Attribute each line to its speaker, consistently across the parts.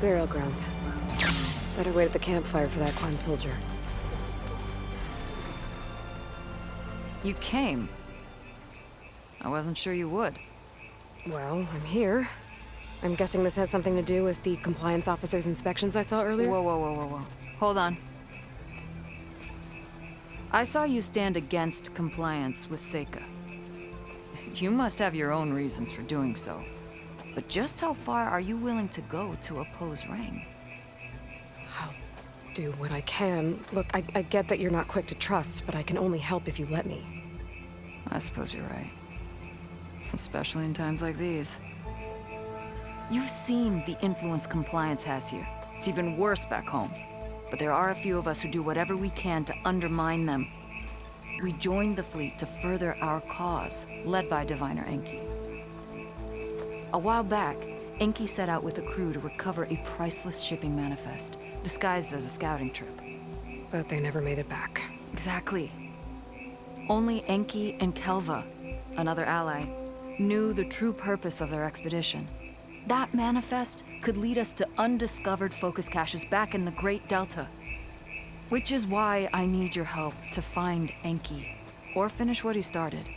Speaker 1: Burial grounds. Better wait at the campfire for that Quan soldier.
Speaker 2: You came. I wasn't sure you would.
Speaker 1: Well, I'm here. I'm guessing this has something to do with the compliance officer's inspections I saw earlier?
Speaker 2: Whoa. Hold on. I saw you stand against compliance with Seika. You must have your own reasons for doing so. But just how far are you willing to go to oppose Rang?
Speaker 1: I'll do what I can. Look, I get that you're not quick to trust, but I can only help if you let me.
Speaker 2: I suppose you're right. Especially in times like these. You've seen the influence compliance has here. It's even worse back home. But there are a few of us who do whatever we can to undermine them. We joined the fleet to further our cause, led by Diviner Enki. A while back, Enki set out with a crew to recover a priceless shipping manifest, disguised as a scouting trip.
Speaker 1: But they never made it back.
Speaker 2: Exactly. Only Enki and Kelva, another ally, knew the true purpose of their expedition. That manifest could lead us to undiscovered focus caches back in the Great Delta. Which is why I need your help to find Enki, or finish what he started.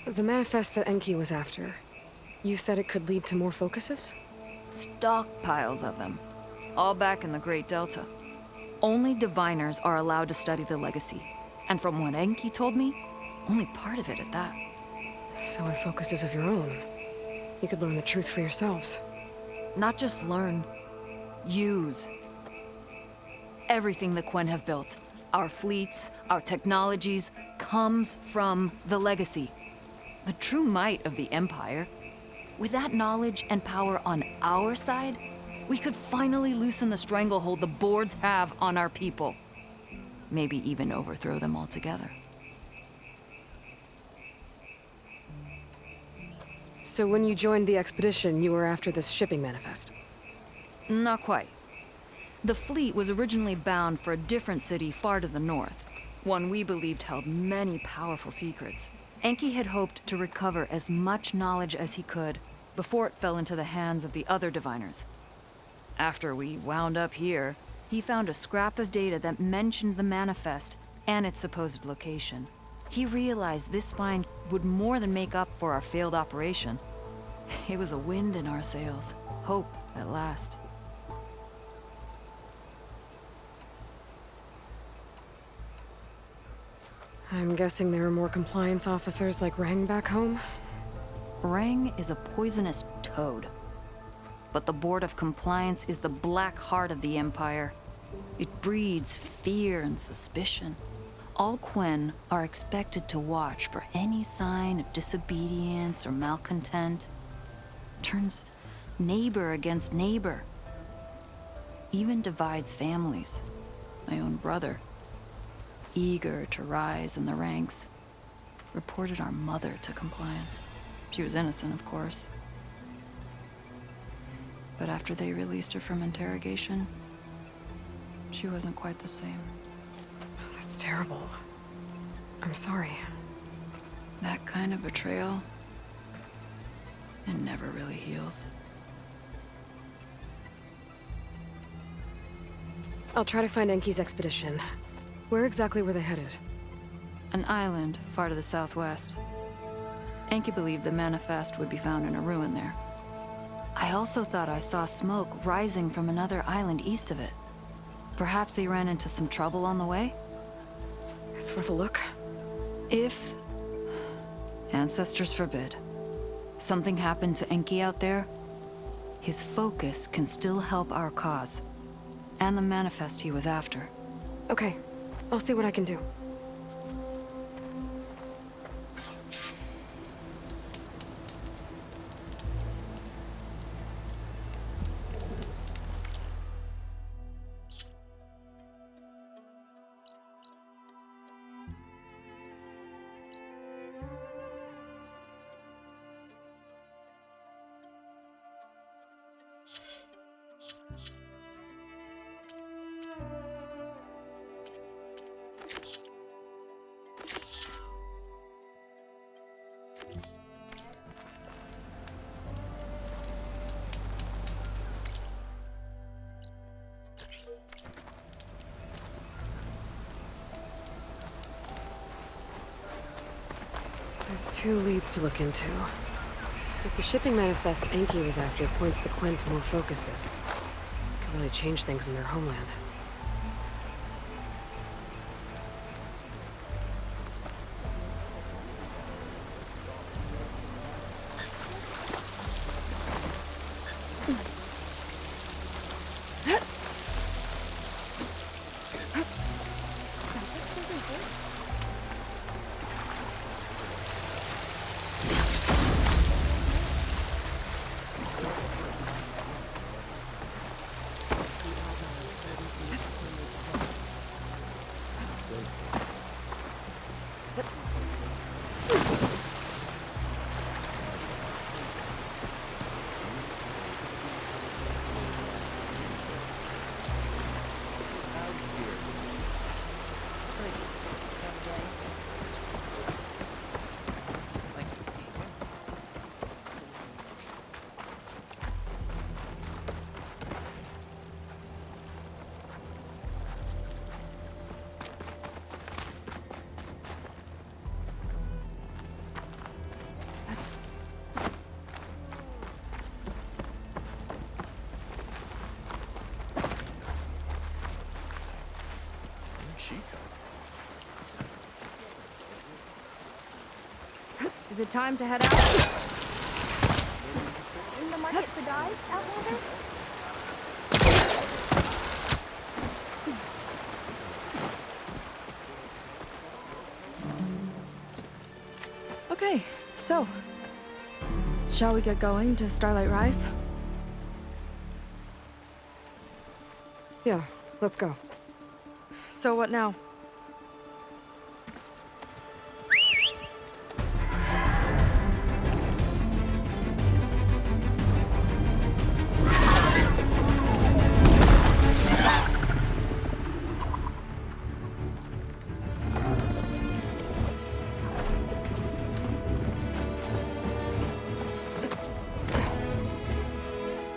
Speaker 1: The manifest that Enki was after, you said it could lead to more focuses?
Speaker 2: Stockpiles of them, all back in the Great Delta. Only diviners are allowed to study the legacy, and from what Enki told me, only part of it at that.
Speaker 1: So with focuses of your own, you could learn the truth for yourselves.
Speaker 2: Not just learn, use. Everything the Quen have built, our fleets, our technologies, comes from the legacy. The true might of the Empire. With that knowledge and power on our side, we could finally loosen the stranglehold the boards have on our people. Maybe even overthrow them altogether.
Speaker 1: So when you joined the expedition, you were after this shipping manifest?
Speaker 2: Not quite. The fleet was originally bound for a different city far to the north, one we believed held many powerful secrets. Enki had hoped to recover as much knowledge as he could before it fell into the hands of the other diviners. After we wound up here, he found a scrap of data that mentioned the manifest and its supposed location. He realized this find would more than make up for our failed operation. It was a wind in our sails. Hope, at last.
Speaker 1: I'm guessing there are more compliance officers like Rang back home?
Speaker 2: Rang is a poisonous toad. But the Board of Compliance is the black heart of the Empire. It breeds fear and suspicion. All Quen are expected to watch for any sign of disobedience or malcontent. Turns neighbor against neighbor. Even divides families. My own brother, eager to rise in the ranks, reported our mother to Compliance. She was innocent, of course. But after they released her from interrogation, she wasn't quite the same.
Speaker 1: That's terrible. I'm sorry.
Speaker 2: That kind of betrayal, it never really heals.
Speaker 1: I'll try to find Enki's expedition. Where exactly were they headed?
Speaker 2: An island far to the southwest. Enki believed the manifest would be found in a ruin there. I also thought I saw smoke rising from another island east of it. Perhaps they ran into some trouble on the way?
Speaker 1: It's worth a look.
Speaker 2: If, ancestors forbid, something happened to Enki out there, his focus can still help our cause, and the manifest he was after.
Speaker 1: Okay, I'll see what I can do. There's 2 leads to look into. If the shipping manifest Enki was after points the Quen to more focuses, could really change things in their homeland.
Speaker 3: Is it time to head out? In the market for dyes, Outlander? Okay, so shall we get going to Starlight Rise?
Speaker 1: Yeah, let's go.
Speaker 3: So what now?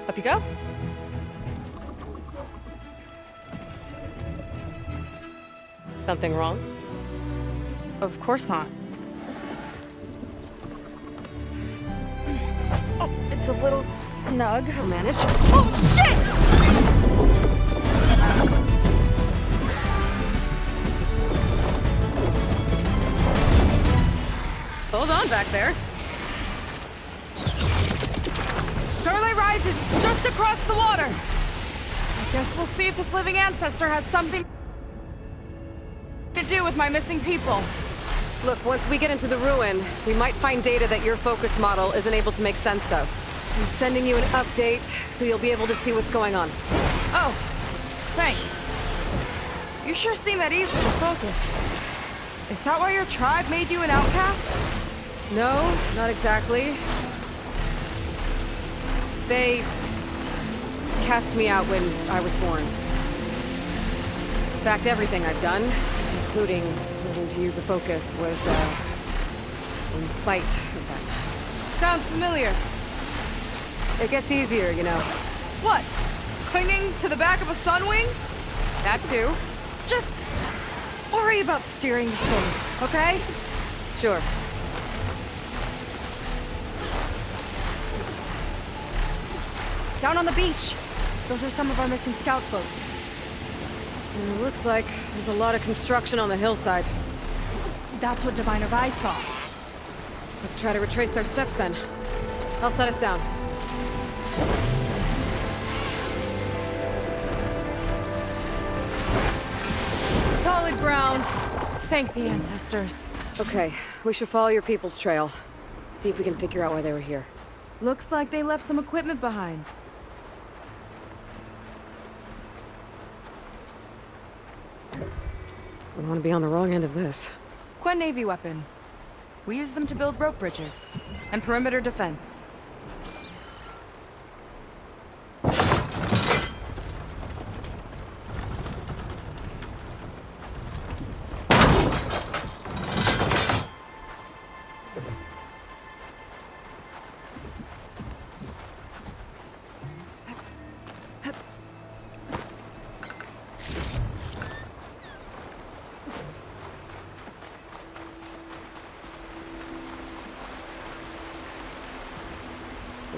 Speaker 1: Up you go. Something wrong?
Speaker 3: Of course not. Oh, it's a little snug.
Speaker 1: I'll manage.
Speaker 3: Oh, shit!
Speaker 1: Hold on back there.
Speaker 3: Starlight Rise is just across the water. I guess we'll see if this living ancestor has something to do with my missing people.
Speaker 1: Look, once we get into the ruin, we might find data that your focus model isn't able to make sense of. I'm sending you an update, so you'll be able to see what's going on.
Speaker 3: Oh, thanks. You sure seem at ease with the focus. Is that why your tribe made you an outcast?
Speaker 1: No, not exactly. They cast me out when I was born. In fact, everything I've done, including moving to use a focus, was, in spite of them.
Speaker 3: Sounds familiar.
Speaker 1: It gets easier, you know.
Speaker 3: What? Clinging to the back of a sunwing?
Speaker 1: That too.
Speaker 3: Just worry about steering this thing, okay?
Speaker 1: Sure.
Speaker 3: Down on the beach. Those are some of our missing scout boats.
Speaker 1: And it looks like there's a lot of construction on the hillside.
Speaker 3: That's what Diviner Vi saw.
Speaker 1: Let's try to retrace their steps then. I'll set us down.
Speaker 3: Solid ground. Thank the ancestors.
Speaker 1: Okay, we should follow your people's trail. See if we can figure out why they were here.
Speaker 3: Looks like they left some equipment behind.
Speaker 1: I don't want to be on the wrong end of this.
Speaker 3: Quen Navy weapon. We use them to build rope bridges and perimeter defense.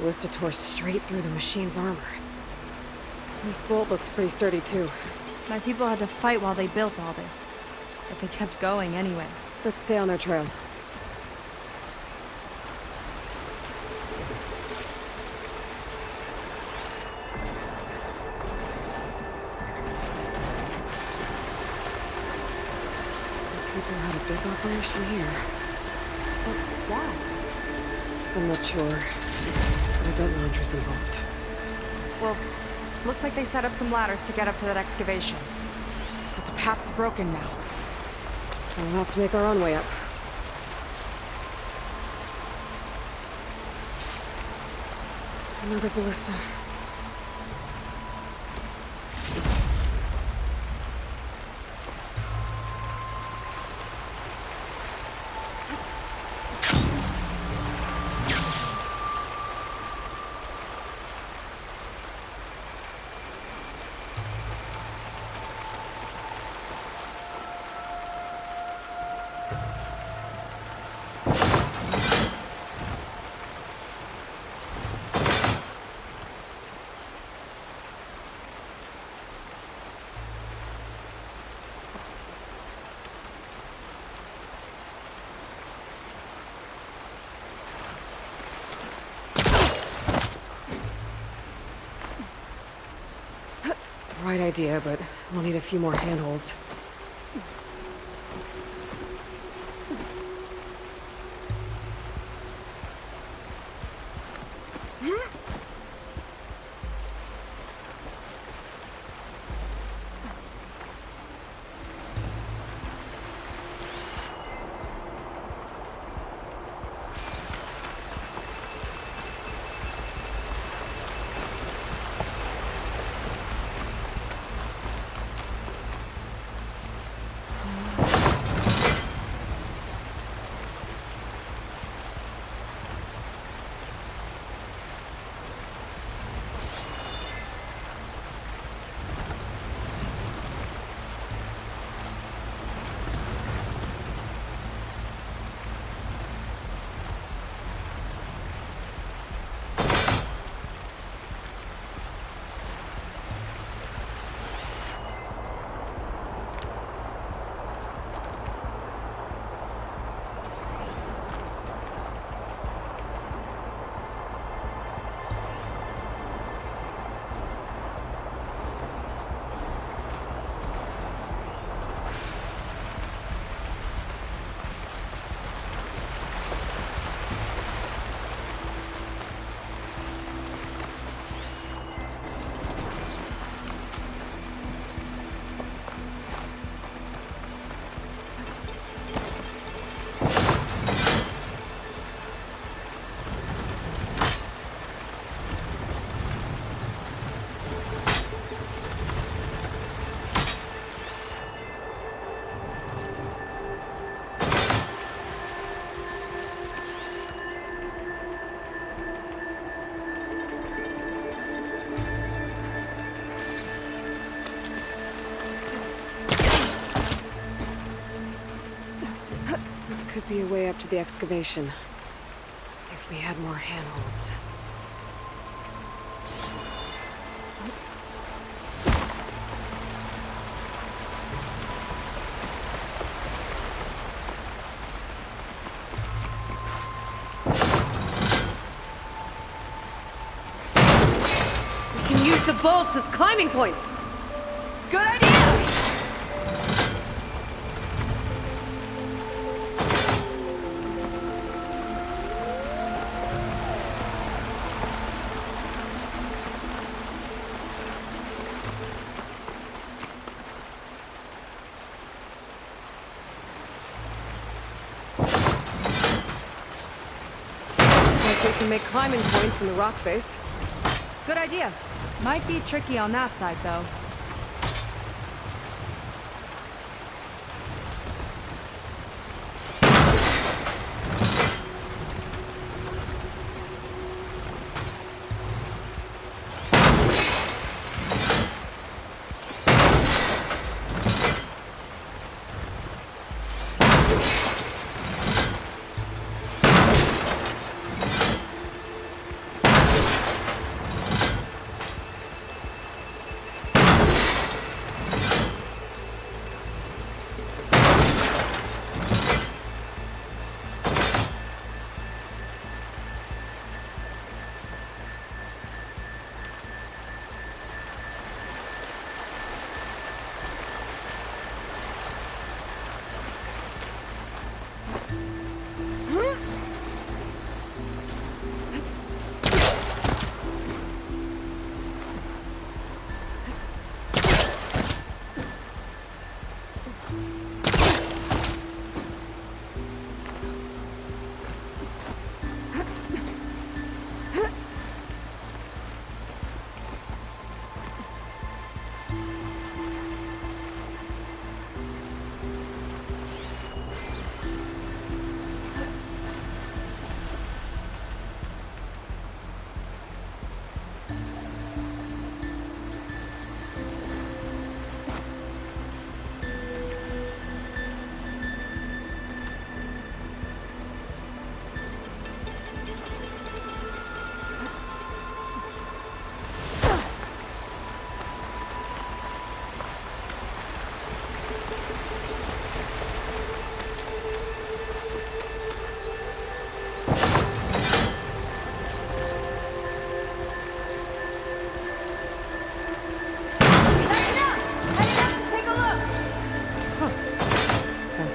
Speaker 1: ballista tore straight through the machine's armor. This bolt looks pretty sturdy, too.
Speaker 3: My people had to fight while they built all this. But they kept going anyway.
Speaker 1: Let's stay on their trail. People had a big operation here.
Speaker 3: But why?
Speaker 1: I'm not sure. But I bet Landra's involved.
Speaker 3: Well, looks like they set up some ladders to get up to that excavation. But the path's broken now.
Speaker 1: We'll have to make our own way up. Another ballista. Right idea, but we'll need a few more handholds. This could be a way up to the excavation. If we had more handholds. We can use the bolts as climbing points!
Speaker 3: Good idea!
Speaker 1: We can make climbing points in the rock face.
Speaker 3: Good idea. Might be tricky on that side, though.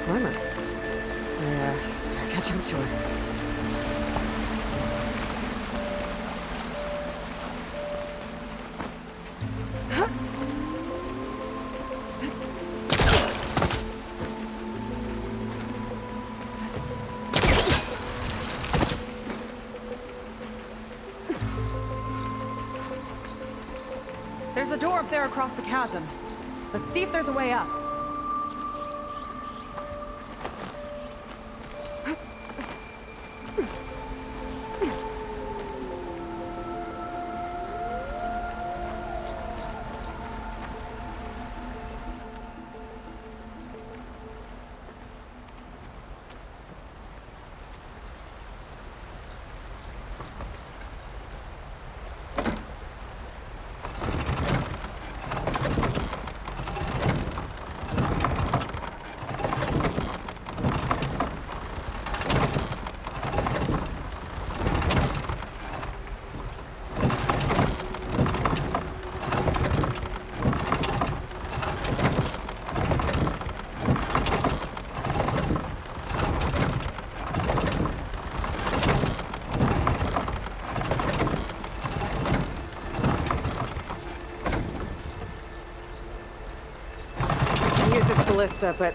Speaker 1: climber. I catch up to her.
Speaker 3: There's a door up there across the chasm. Let's see if there's a way up.
Speaker 1: Ballista, but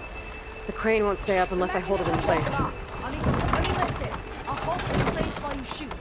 Speaker 1: the crane won't stay up unless I hold it in place.
Speaker 3: Let me lift it. I'll hold it in place while you shoot.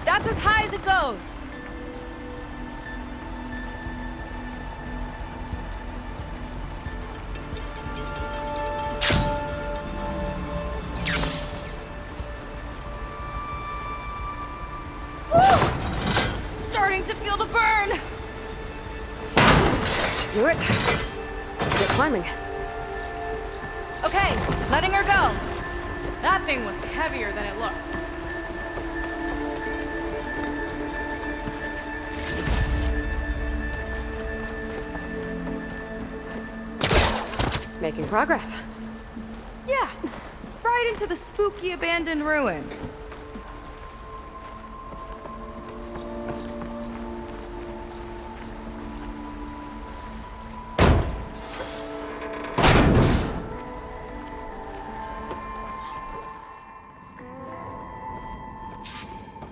Speaker 3: That's as high as it goes. Woo! Starting to feel the burn.
Speaker 1: Should do it. Let's get climbing.
Speaker 3: Okay, letting her go. That thing was heavier than it looked.
Speaker 1: Making progress.
Speaker 3: Yeah, right into the spooky abandoned ruin.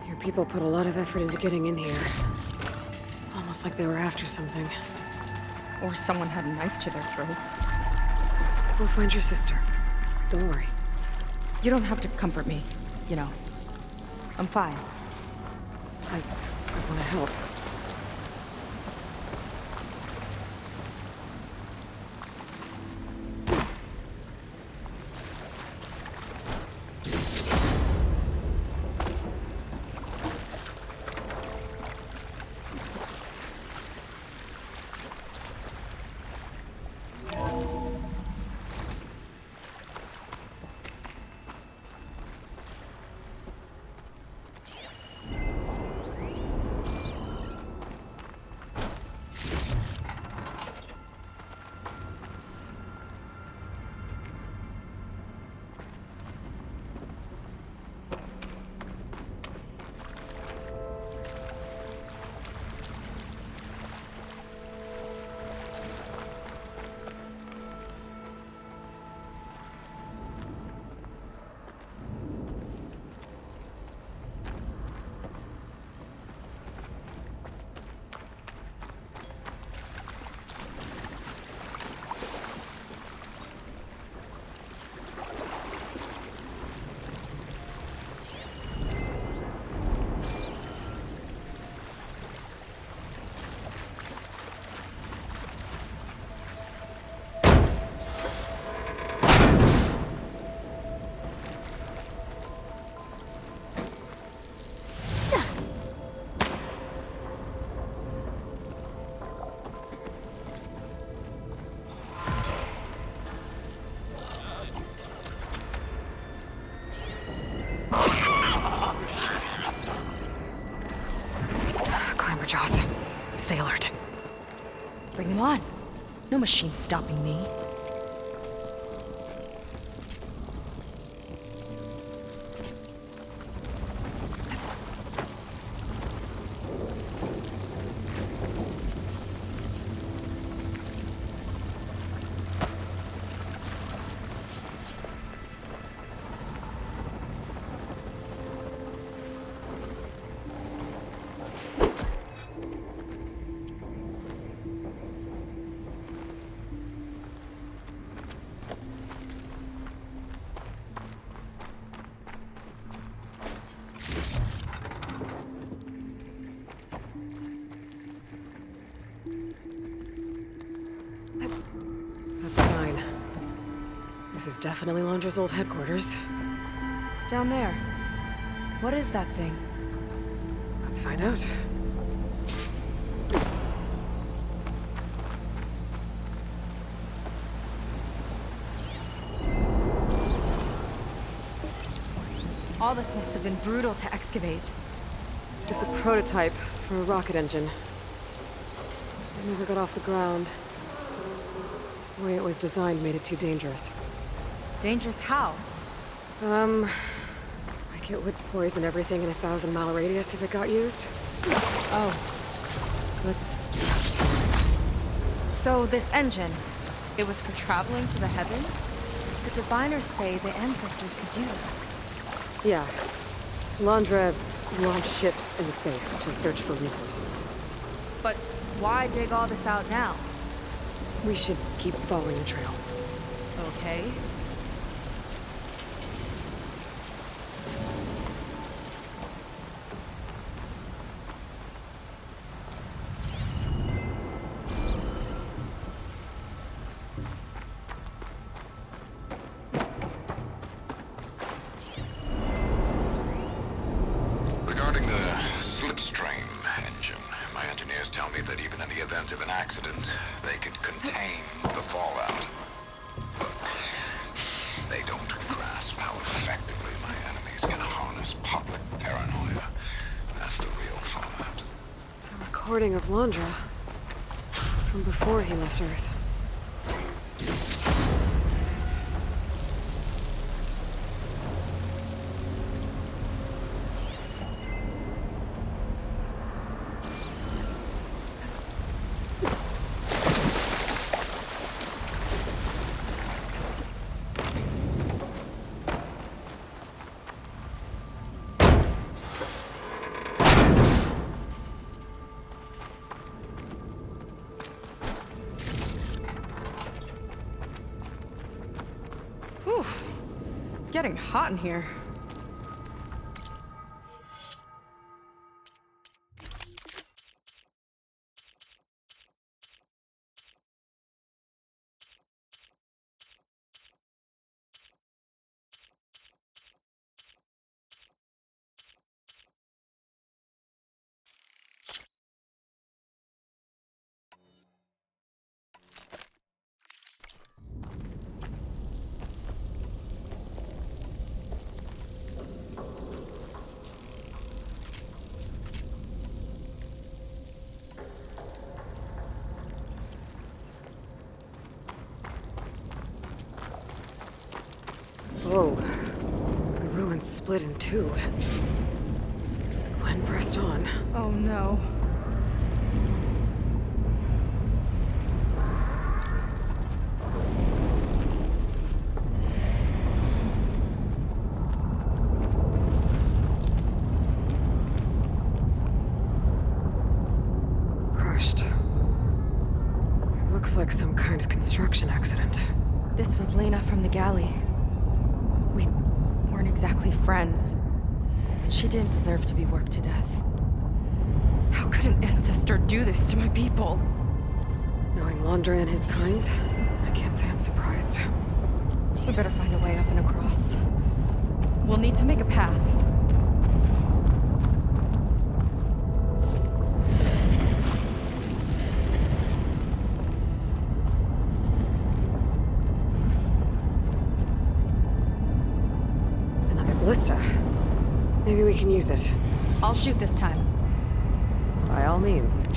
Speaker 1: Your people put a lot of effort into getting in here. Almost like they were after something.
Speaker 3: Or someone had a knife to their throats.
Speaker 1: We'll find your sister. Don't worry.
Speaker 3: You don't have to comfort me, you know. I'm fine.
Speaker 1: I want to help.
Speaker 4: Stay alert. Bring them on. No machine's stopping me.
Speaker 1: That's fine. This is definitely Londra's old headquarters.
Speaker 4: Down there. What is that thing?
Speaker 1: Let's find out.
Speaker 4: All this must have been brutal to excavate.
Speaker 1: It's a prototype for a rocket engine. It never got off the ground. The way it was designed made it too dangerous.
Speaker 4: Dangerous how?
Speaker 1: Like it would poison everything in a 1,000-mile radius if it got used.
Speaker 4: Oh.
Speaker 1: Let's...
Speaker 4: So this engine, it was for traveling to the heavens? The diviners say the ancestors could do that.
Speaker 1: Yeah. Londra launched ships into space to search for resources.
Speaker 4: But why dig all this out now?
Speaker 1: We should keep following the trail.
Speaker 4: Okay.
Speaker 5: Regarding the slipstream engine, my engineers tell me that even in the event of an accident, they could contain the fallout. But they don't grasp how effectively my enemies can harness public paranoia. That's the real fallout.
Speaker 1: It's a recording of Londra from before he left Earth.
Speaker 3: Whew. Getting hot in here.
Speaker 1: Whoa. The ruins split in two. Gwen pressed on.
Speaker 3: Oh no.
Speaker 1: Crushed. It looks like some kind of construction accident.
Speaker 4: This was Lena from the galley. We weren't exactly friends, but she didn't deserve to be worked to death. How could an ancestor do this to my people?
Speaker 1: Knowing Londra and his kind, I can't say I'm surprised.
Speaker 4: We better find a way up and across. We'll need to make a path.
Speaker 1: Ballista. Maybe we can use it.
Speaker 4: I'll shoot this time.
Speaker 1: By all means.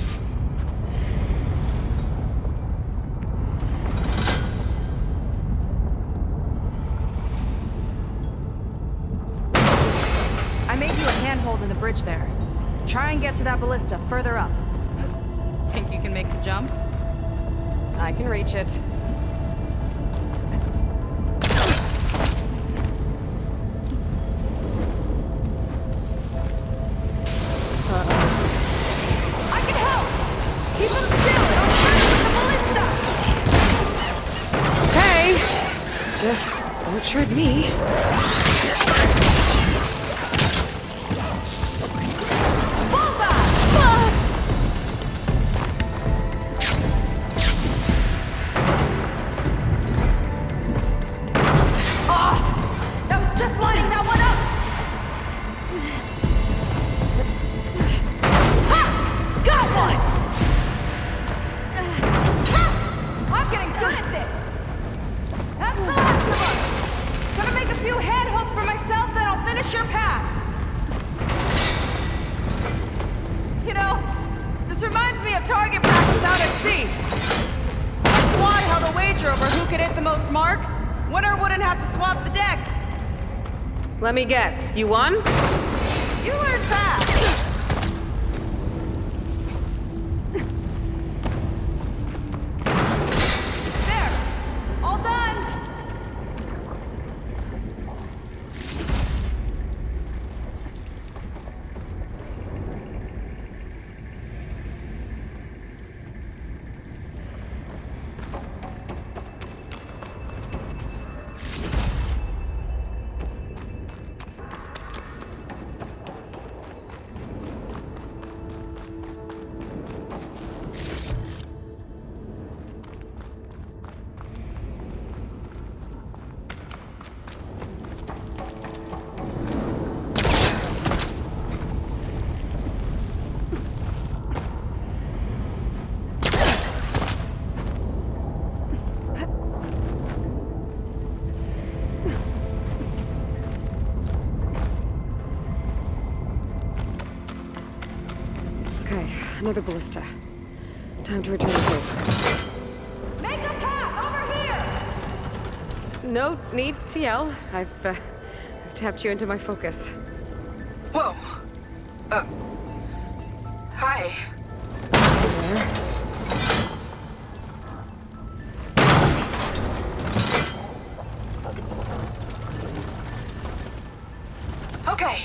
Speaker 3: you a handhold in the bridge there. Try and get to that ballista further up.
Speaker 4: Think you can make the jump?
Speaker 1: I can reach it.
Speaker 3: I can help! Keep him still and I'll try with the ballista!
Speaker 1: Okay. Just don't trip me. Let me guess, you won?
Speaker 3: You learned fast! There! All done!
Speaker 1: Another ballista. Time to return the tape.
Speaker 3: Make a path over here!
Speaker 1: No need to yell. I've tapped you into my focus.
Speaker 6: Whoa. Hi. Okay.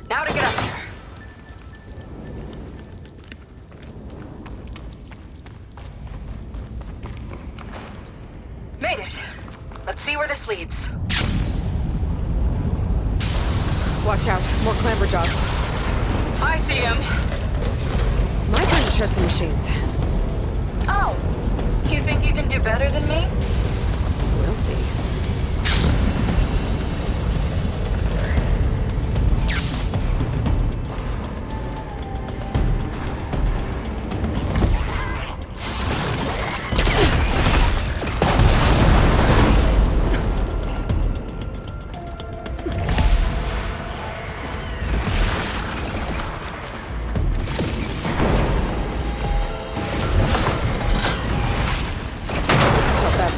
Speaker 6: Now to get up there. Made it. Let's see where this leads.
Speaker 1: Watch out, more clamber jobs.
Speaker 6: I see him.
Speaker 1: Guess it's my turn to shred some machines.
Speaker 6: Oh. You think you can do better than me?
Speaker 1: We'll see.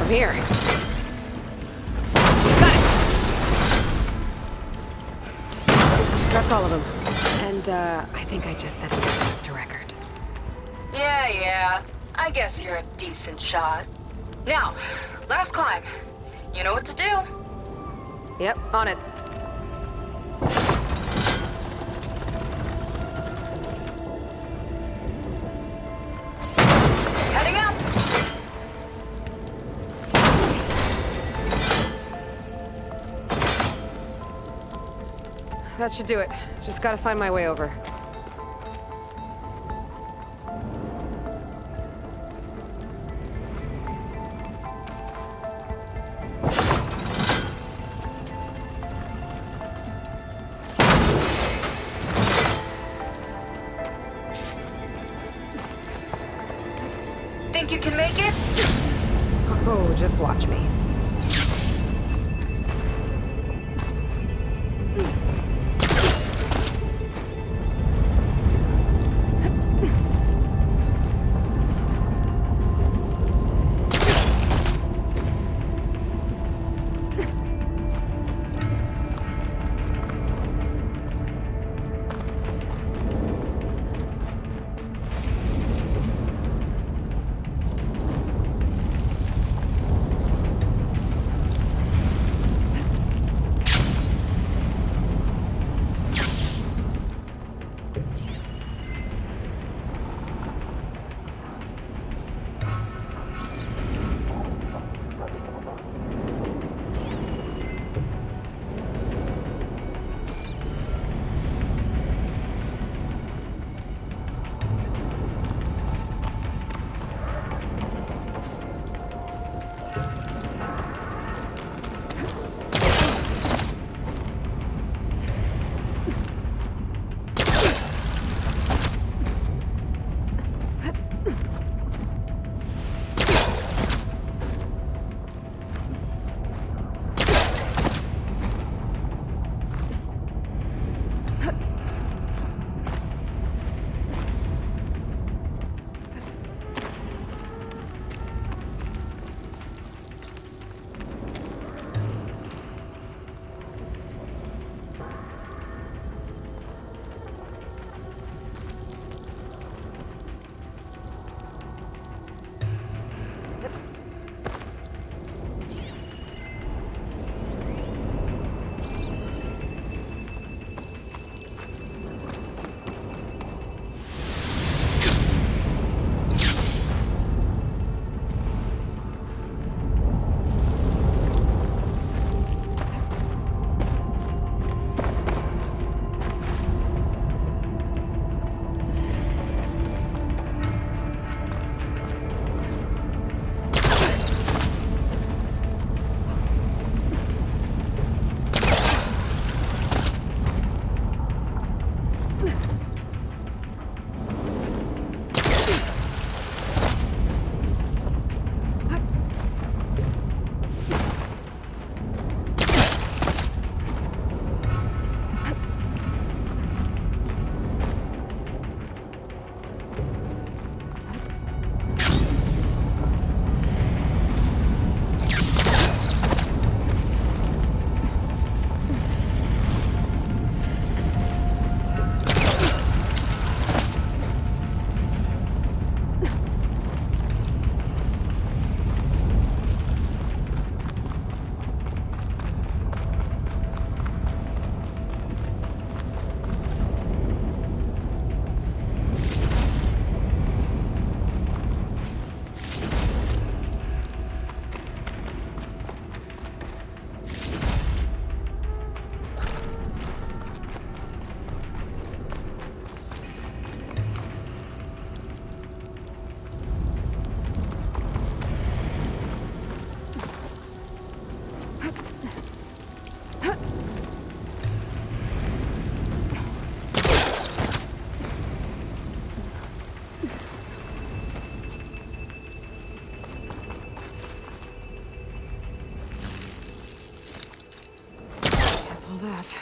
Speaker 1: Here. Got it! That's all of them. And, I think I just set a master record.
Speaker 6: Yeah. I guess you're a decent shot. Now, last climb. You know what to do.
Speaker 1: Yep, on it.
Speaker 6: Heading up!
Speaker 1: That should do it. Just gotta find my way over.
Speaker 6: Think you can make it?
Speaker 1: Oh, just watch me. all that?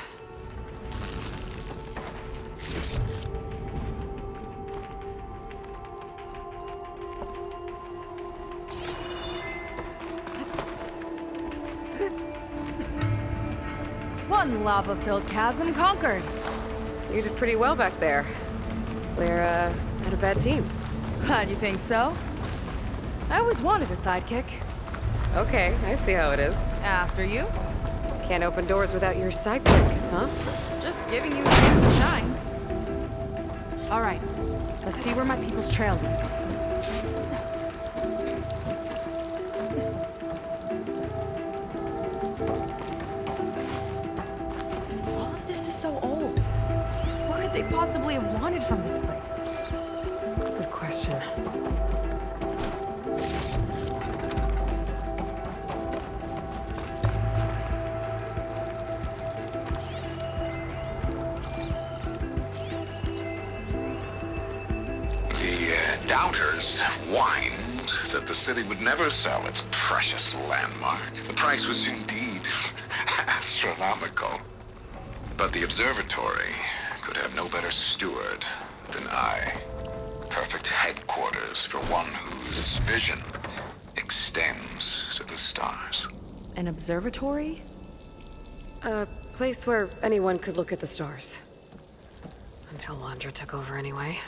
Speaker 3: One lava-filled chasm conquered.
Speaker 1: You did pretty well back there. We're, not a bad team.
Speaker 3: Glad you think so. I always wanted a sidekick.
Speaker 1: Okay, I see how it is.
Speaker 3: After you.
Speaker 1: Can't open doors without your sidekick, huh?
Speaker 3: Just giving you a chance to shine. All right, let's see where my people's trail leads. All of this is so old. What could they possibly have wanted from this place?
Speaker 1: Good question.
Speaker 5: Doubters whined that the city would never sell its precious landmark. The price was indeed astronomical. But the observatory could have no better steward than I. Perfect headquarters for one whose vision extends to the stars.
Speaker 3: An observatory?
Speaker 1: A place where anyone could look at the stars. Until Landra took over anyway.